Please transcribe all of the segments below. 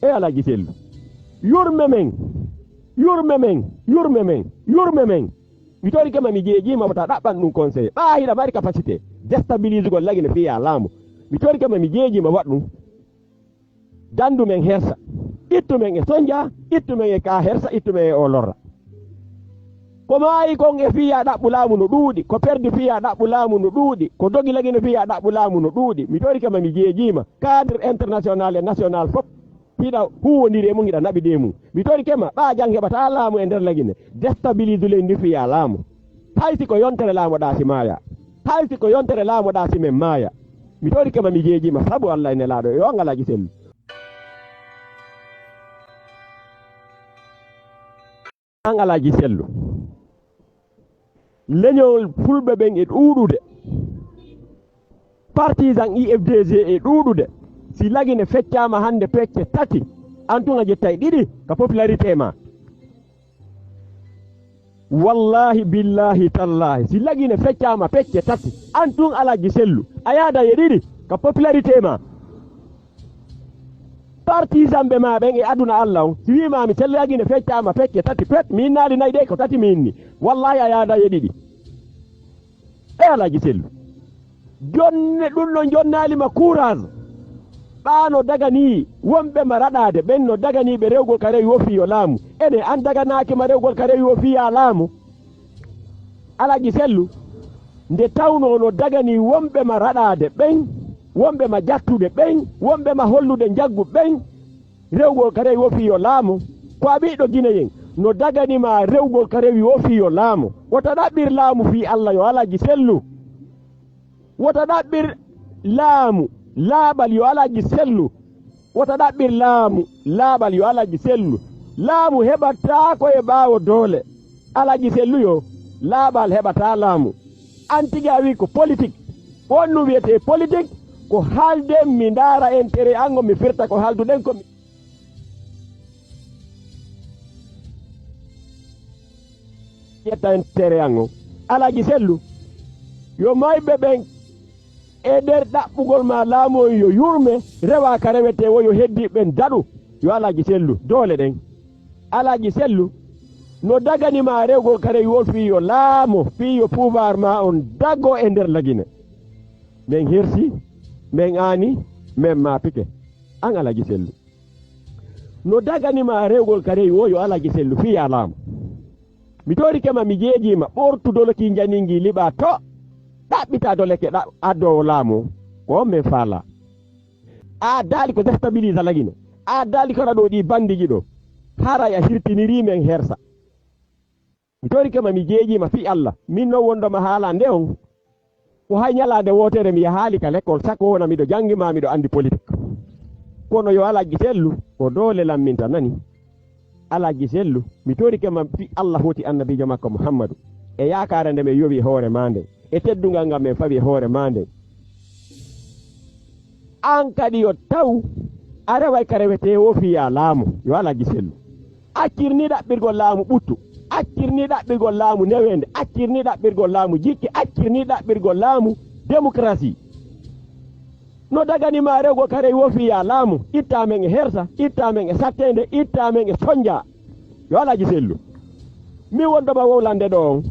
e Alaji Sellu yurme men mi tori kema mi jeeji ma wata dabban dum conseil ba hida mari capacité déstabiliser gol lagine fi ya laamu mi tori kema mi jeeji ma waddum dandu men hersa ittu men e sonja ittu men e ka hersa ittu men e o lorra ko maayi kon e fiya dabbu laamu no duudi ko perdi fiya dabbu laamu no duudi ko dogi lagine fiya dabbu laamu no duudi mi tori kema mi jeeji ma cadre international et national fop hida huwondiri e mo ngida nabi de mum mi tori kema ba jang hebata laamu e der lagine déstabiliser le ndi fiya laamu haysi ko yontere laamu da si maya haysi ko yontere laamu da si men maya mi tori kema mi jeeji ma sabu Allah ne laado yo Alaji Sellu an Alaji Sellu leñol fulbe ben e duudude partisan IFDG e duudude si lagine feccama hande pecce tati antunga jettay didi ka popularité ma wallahi billahi tallahi si lagine feccama pecce tati antun Alaji Sellu ayada ye didi ka popularité ma partisan be ma ben e aduna Allah si wi ma mi lagine feccama pecce tati pet min naali nay de ko tati minni wallahi ayada ye didi e Alaji Sellu jonne dum no jonnali ma courage baano dagani wombe maradade benno dagani be rewgol kare wofi yo laamu ene an daganaaki ma rewgol kare wofi ya laamu Alaji Sellu nde tawno no dagani wombe maradade ben wombe ma jattude ben wombe ma hollude jaggu ben rewgol kare wofi yo laamu ko abido gineyen no dagani ma rewgol kare wofi yo laamu wota dabbir laamu fi Allah yo Alaji Sellu wota dabbir laamu laabal yo Alaji Sellu wota dabbir laamu laabal yo Alaji Sellu laamu hebata ko e baawo dole Alaji Sellu yo laabal hebata laamu antiga wi ko politique wonnu wiete politique ko halde mi ndara intérêt ango mi firta ko halduden ko yetta intérêt ango Alaji Sellu yo maybe ben e der dabbugol ma laamo yo yurme rewa ka rewete wo yo heddi ben dadu yo Alaji Sellu dole den Alaji Sellu no dagani ma rewgol kare wofi yo laamo fi yo pouvoir ma on dago e der lagine men hersi men ani men ma pike an Alaji Sellu no dagani ma rewgol kare wo yo Alaji Sellu fi ya laamo mi tori kema mi jeeji ma bortu dole ki janingi liba to dabbita dole ke addo laamu ko me fala a dali ko déstabiliser lagine a dali ko rado di bandiji do hara ya hirtiniri men hersa mi tori kema mi jeeji ma fi Allah min no wondo ma hala nde on ko hay nyalade wotere mi haali ka l'école sako wona mi do jangi ma mi do andi politique kono yo Alaji Sellu ko dole lamminta nani Alaji Sellu mi tori kema fi Allah hoti annabijo makko Muhammadu e yakare nde me yowi hoore mande e teddungal ngam men fawi hoore mande an kadi yo taw areway karewete wofi ya laamu yo Alaji Sellu accirni dabbirgol laamu buttu accirni dabbirgol laamu newende accirni dabbirgol laamu jikki accirni dabbirgol laamu démocratie no dagani ma rewgo kare wofi ya laamu itta men e hersa itta men e sattende itta men e sonja yo Alaji Sellu mi wondo ba wowlande do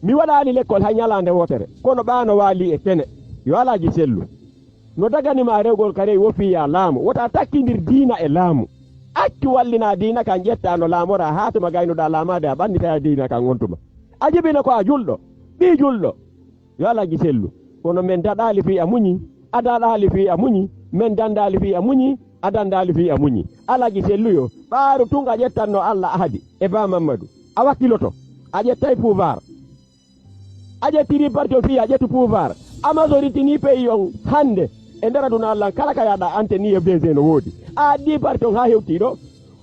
mi waɗani l'école hay nyalande wotere kono baano wali e tene yo Alaji Sellu no dagani ma rewgol kare wofi ya laamu wota takkindir diina e laamu accu wallina diina kan jettano laamora hatuma gaynuda laamade a bandita diina kan wontuma ajibina ko a julɗo bi julɗo yo Alaji Sellu kono men dadali fi amunyi adadali fi amunyi men dandali fi amunyi adandali fi amunyi Alaji Sellu yo baaru tunga jettanno Allah ahadi e ba Mamadou a wakkiloto a jettay pouvoir aje tiri parti fi aje tu pouvoir a majorité ni pays on hande e ndara duna Allah kala ka yada ante ni FDG no wodi a di parti on ha hewtido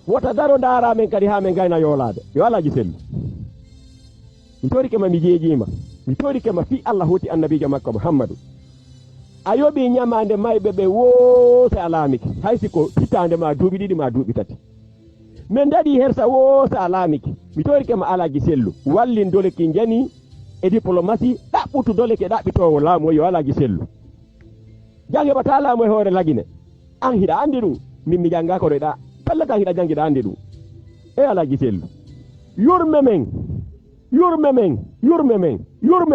wota daro ndara men kadi ha men gayna yolade yo Alaji Sellu mi tori kema mi jeejima mi tori kema fi Allah hoti annabijo makko Muhammadu ayobi nyamande maybe be wo sa alamiki haysiko hitande ma duubi didi ma duubi tati men dadi hersa wo sa alamiki mi tori kema Alaji Sellu wallin dole ki jani e diplomatie dabbutu dole ke dabbito laamu yo Alaji Sellu jange bata laamu e hoore lagine an hida andi dum min mi janga ko reda pelle kan hida jangi da ande dum e Alaji Sellu yurme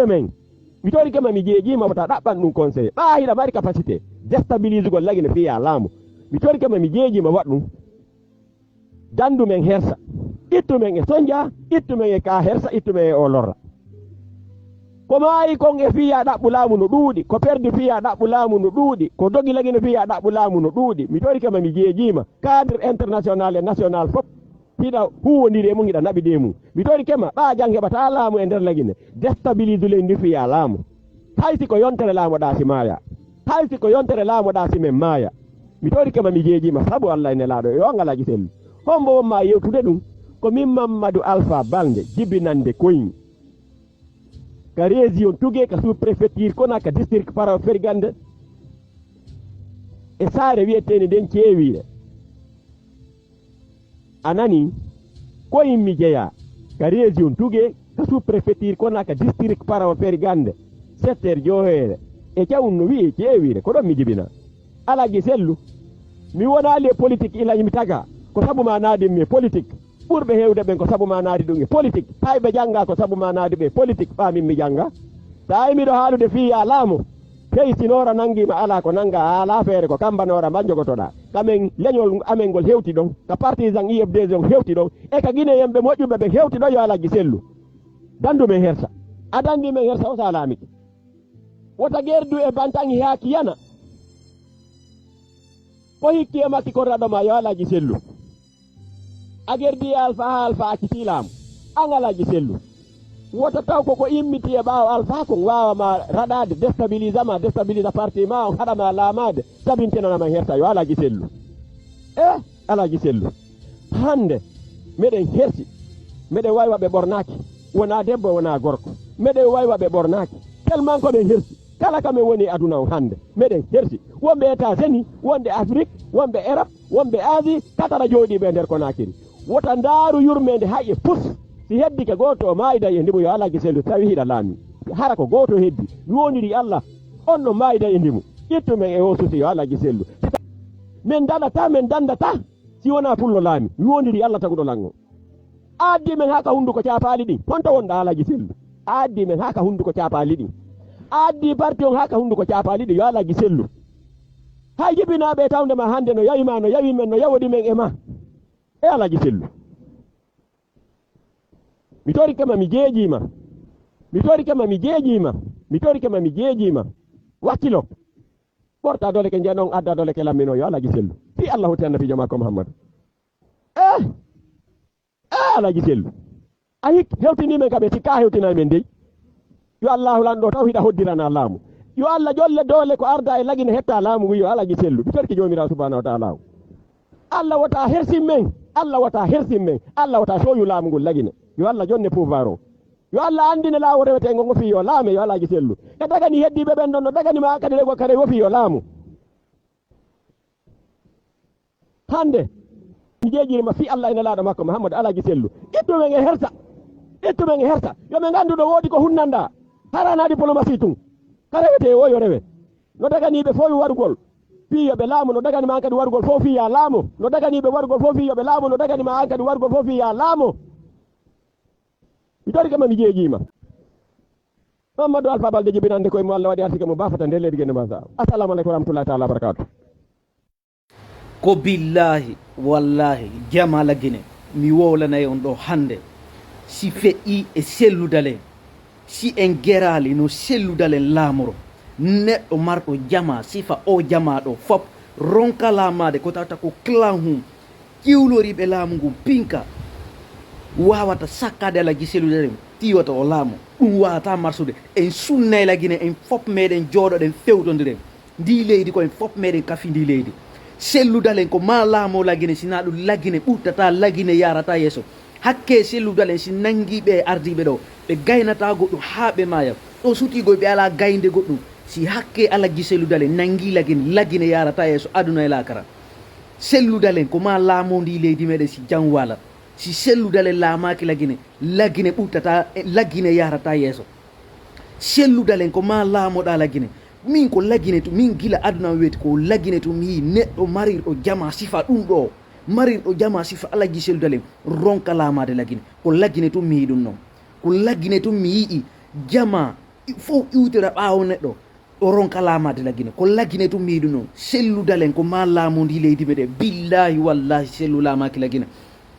men mi tori kama mi jeji ma bata dabban dum conseil ba hida mari capacité déstabiliser gol lagi ne fi ya lamu mi tori kama mi jeji ma wadum dandu men hersa ittu men e sonja ittu men e ka hersa ittu men e o lorra ko maayi kon e fiya dabbu laamu no duudi ko perdi fiya dabbu laamu no duudi ko dogi lagi ne fiya dabbu laamu no duudi mi tori kama mi jeejima cadre international et national fop hida huwondiri mo hida nabi demu mi tori kema ba jang hebata laamu e der lagi ne déstabiliser le ndi fiya laamu haysi ko yontere laamu da si maya haysi ko yontere laamu da si men maya mi tori kama mi jeejima sabu Allah ne laado yo Alaji Sellu hombo ma yewtude dum ko min Mamadou Alpha Balde jibinande koyin ka région tuge ka sous préfecture kona ka district para Fergande e saare wietene den ceewiire anani koyin mi jeya ka région tuge ka sous préfecture kona ka district para Fergande secteur johere e cawno wi ceewiire ko don mi jibina Alaji Sellu mi wona le politique ilaji mi taga ko sabu ma naade mi politique burbe hewde ben ko sabu ma naadi dum e politique haybe janga ko sabu ma naadi be politique fami mi janga tay mi do haalude fi ya laamu hey sinora nangi ma ala ko nanga ala fere ko kambanora manjogotoda kamen leñol amen gol hewti don ka partisan IFD on hewti don e ka gine yembe mojjube be hewti do yo Alaji Sellu dandu men hersa adandi men hersa o salami wota gerdu e bantangi haaki yana ko hikki e makki ko rado ma yo Alaji Sellu agerdi alfa akitilam an Alaji Sellu wota taw ko immiti e baaw alfa ko wawa ma radade déstabiliser parti ma on hadama lamade sabintina ma herta yo Alaji Sellu Alaji Sellu hande meden hersi meden waywa be bornaki wona debbo wona gorko meden waywa be bornaki tellement ko ben hersi kala kam woni aduna o hande meden hersi wonbe États-Unis wonde Afrique wonbe Europe wonbe Asie katara jodi be der ko nakiri wota ndaaru yurmende haye pus si heddi ka goto maayda e ndimu yo Alaji Sellu tawi hida laami hara ko goto heddi woniri Allah onno maayda e ndimu ittu men e hosusi yo Alaji Sellu men dandata si wona pullo laami woniri Allah tagudo lango addi men haka hunduko caapali din honto wonda Alaji Sellu addi men haka hunduko caapali din addi parti on haka hunduko caapali din yo Alaji Sellu hay jibinaɓe tawde ma hande no yawima no yawi men no yawodi men e ma e Alaji Sellu mi tori kama mi jeejima wakkilo porta dole ke jenon adda dole ke lammino yo Alaji Sellu fi Allahu ta'ala fi jama ko Muhammad Alaji Sellu ayik hewtini men kabe tikka hewtina men dey yo Allahu lando taw hida hoddirana laamu yo Allah jolle dole ko arda e lagine hetta laamu yo Alaji Sellu bi torki jomira subhanahu wa ta'ala Allah wata hersim men Allah wata soyu laamu ngol lagine yo Allah jonne pouvoir o yo Allah andine laawo rewete ngo fi yo laame yo Alaji Sellu ka daga ni heddi be ben non daga ni ma kadi rego kare wo fi yo laamu hande jeejiri ma fi Allah ina laado makko Muhammad Alaji Sellu ittu men e hersa yo men gandu do wodi ko hunnanda harana diplomatie tun karewete wo yo rewe no daga ni be foyu warugol fi yo be laamu no daga ni ma kadi warugol fo fi ya laamu no daga ni be warugol fo fi yo be laamu no daga ni ma kadi warugol fo fi ya laamu itori kama mi jeejima Mamadou Alpha Balde jibinande koye mo Allah wadi arsike mo bafata nde leydi gende masa assalamu aleykum warahmatullahi taala barakatuh ko billahi wallahi jamala Guinée mi wowlanayi on ɗo hande si feƴƴi e selludalen si en gerali no selludalen laamoro neɗɗo marɗo jama sifa o jama ɗo fop ronka laamade ko tawta ko clan hum ƴiwloriɓe laamu ngu pinka wawata sakkade Alaji selludalen tiwata o laamu ɗum wawata marsude en sunnayla Guinée en fop meɗen jooɗoɗen fewtodiren ndi leydi ko en fop meɗen kafi ndi leydi selludalen ko ma laamo lagine sina ɗum lagine ɓurtata lagine yarata yeeso hakke selludalen si nangiɓe ardiɓe ɗo ɓe gaynata goɗɗum ha ɓe maya ɗo sutigoy ɓe ala gaynde goɗɗum si hakke Alaji selludalen nangi lagine yarata yeeso aduna e lakara selludalen ko ma laamo ndi leydi meɗen si jam wala si selludalen laamaki lagine ɓurtata lagine yarata yeeso selludalen ko ma laamoɗa lagine min ko lagine to min gila aduna weti ko lagine to mi neɗɗo marirɗo jama sifa ɗum ɗo marirɗo jama sifa ala gisel dale ronka lamade lagine ko lagine to mi yiɗum noon ko lagine to mi yiɗi jama fof iwtira ɓawo neɗɗo o ronka lamade lagine ko lagine to mi yiɗum noon selludalen ko ma laamondi leydi meɗen billahi wallahi sellu lamaki lagine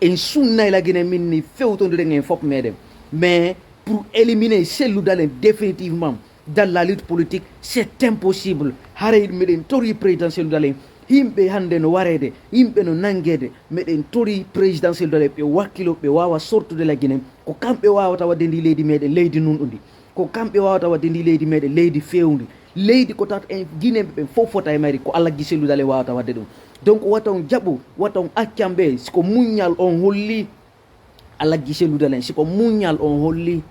en sunnay lagine min ni fewtodiren en fop meɗen mais pour éliminer selludalen définitivement dans la lutte politique c'est impossible haray meɗen tori présidentiel dalen yimɓe hande no warede yimɓe no nangede meɗen tori présidentiel dalen ɓe wakkilo ɓe wawa sortude lagine ko kamɓe wawata wadde ndi leydi meɗen leydi nunɗo ndi ko kamɓe wawata wadde ndi leydi meɗen leydi fewndi leydi ko tawata en guineɓe ɓen fof fota e mari ko Allah giselludale wawata wadde ɗum donc wata on jaɓu wata on accamɓe siko muñal on holli Allah giselludalen siko muñal on holli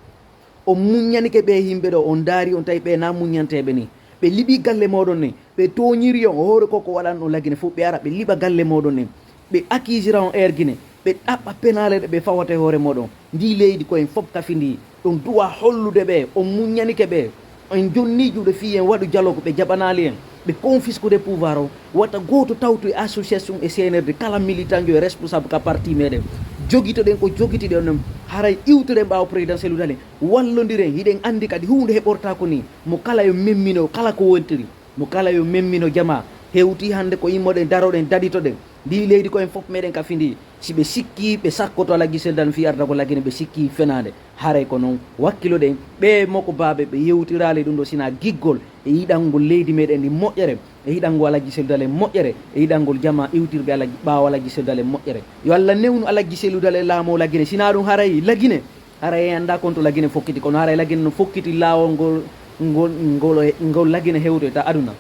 o muñanike ɓe yimɓe ɗo on daari on tawi ɓe na muñanteɓe ni ɓe liɓi galle moɗon ni ɓe toñiri on hoore koko waɗanɗo lagine fof ɓe ara ɓe liɓa galle moɗon ni ɓe accusera on erguine ɓe ɗaɓɓa penale ɗe ɓe fawata e hoore moɗon ndi leydi koyen fof kafindi ɗum duwa hollude ɓe on muñanike ɓe en jonni juuɗe fi en waɗu dialogue ɓe jaɓanali en ɓe confisquede pouvoir o watta goto tawtu e association e cnrd kala militant jo e responsable ka parti meɗen joguitoɗen ko joguitiɗen non haray iwtuɗen ɓawa présidentiel udalen wallodiren hiɗen andi kadi hunde heɓorta ko ni mo kala yo memmino kala ko wontiri mo kala yo memmino jama hewti hande ko immoɗen daroɗen daɗitoɗen ndi leydi koyen fof meɗen ka findi si ɓe sikki ɓe sakkoto ala gisel dan fi arda ko lagine ɓe sikki fenade haray ko noon wakkiloɗen ɓe moko baɓe ɓe yewtirali ɗum ɗo sina giggol e yiɗangol leydi meɗen ndi moƴƴere e yiɗangol ala gisel dale moƴƴere e yiɗangol jama iwtirɓe ala ɓawa ala gisel dale moƴƴere yo Allah newnu ala giseludale laamo lagine sina ɗum haray lagine haray anda konto lagine fokkiti kono haray lagine no fokkiti lawol ngol lagine hewtoyta aduna